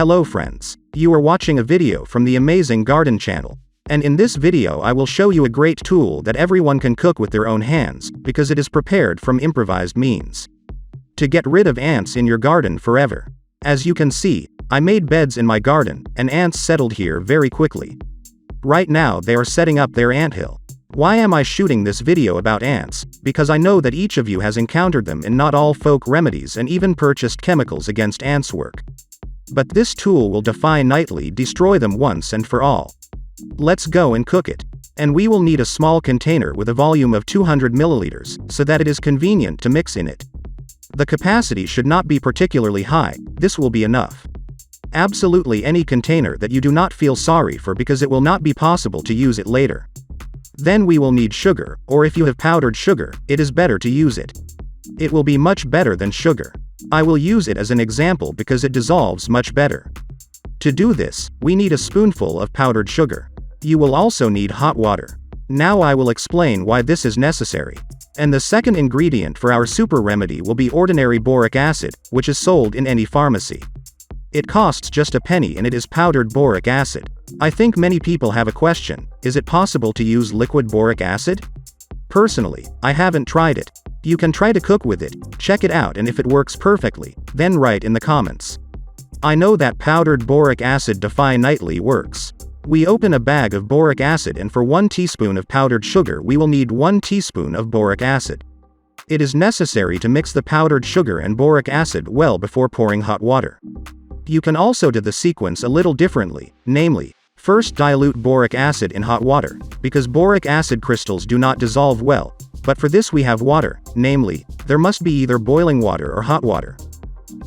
Hello friends. You are watching a video from the Amazing Garden channel. And in this video I will show you a great tool that everyone can cook with their own hands, because it is prepared from improvised means. To get rid of ants in your garden forever. As you can see, I made beds in my garden, and ants settled here very quickly. Right now they are setting up their anthill. Why am I shooting this video about ants? Because I know that each of you has encountered them in not all folk remedies and even purchased chemicals against ants work. But this tool will definitely destroy them once and for all. Let's go and cook it. And we will need a small container with a volume of 200 milliliters, so that it is convenient to mix in it. The capacity should not be particularly high, this will be enough. Absolutely any container that you do not feel sorry for, because it will not be possible to use it later. Then we will need sugar, or if you have powdered sugar, it is better to use it. It will be much better than sugar. I will use it as an example because it dissolves much better. To do this, we need a spoonful of powdered sugar. You will also need hot water. Now I will explain why this is necessary. And the second ingredient for our super remedy will be ordinary boric acid, which is sold in any pharmacy. It costs just a penny and it is powdered boric acid. I think many people have a question: is it possible to use liquid boric acid? Personally, I haven't tried it. You can try to cook with it, check it out, and if it works perfectly, then write in the comments. I know that powdered boric acid definitely works. We open a bag of boric acid, and for 1 teaspoon of powdered sugar we will need 1 teaspoon of boric acid. It is necessary to mix the powdered sugar and boric acid well before pouring hot water. You can also do the sequence a little differently, namely, first dilute boric acid in hot water, because boric acid crystals do not dissolve well, but for this we have water, namely, there must be either boiling water or hot water.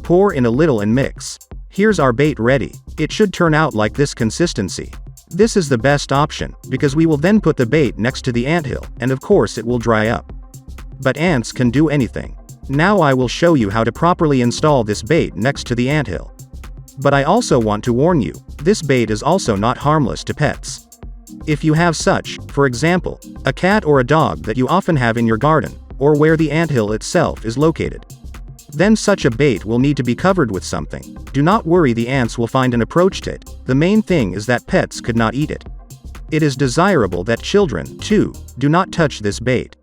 Pour in a little and mix. Here's our bait ready. It should turn out like this consistency. This is the best option, because we will then put the bait next to the anthill, and of course it will dry up. But ants can do anything. Now I will show you how to properly install this bait next to the anthill. But I also want to warn you, this bait is also not harmless to pets. If you have such, for example, a cat or a dog that you often have in your garden, or where the anthill itself is located, then such a bait will need to be covered with something. Do not worry, the ants will find an approach to it. The main thing is that pets could not eat it. It is desirable that children, too, do not touch this bait.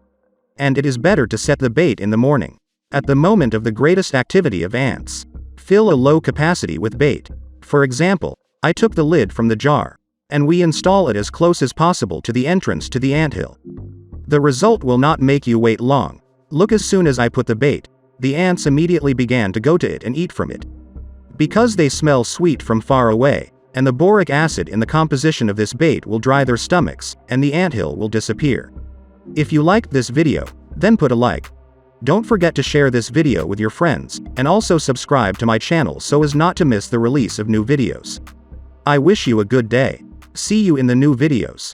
And it is better to set the bait in the morning, at the moment of the greatest activity of ants. Fill a low capacity with bait. For example, I took the lid from the jar, and we install it as close as possible to the entrance to the anthill. The result will not make you wait long. Look, as soon as I put the bait, the ants immediately began to go to it and eat from it. Because they smell sweet from far away, and the boric acid in the composition of this bait will dry their stomachs, and the anthill will disappear. If you liked this video, then put a like. Don't forget to share this video with your friends, and also subscribe to my channel so as not to miss the release of new videos. I wish you a good day. See you in the new videos.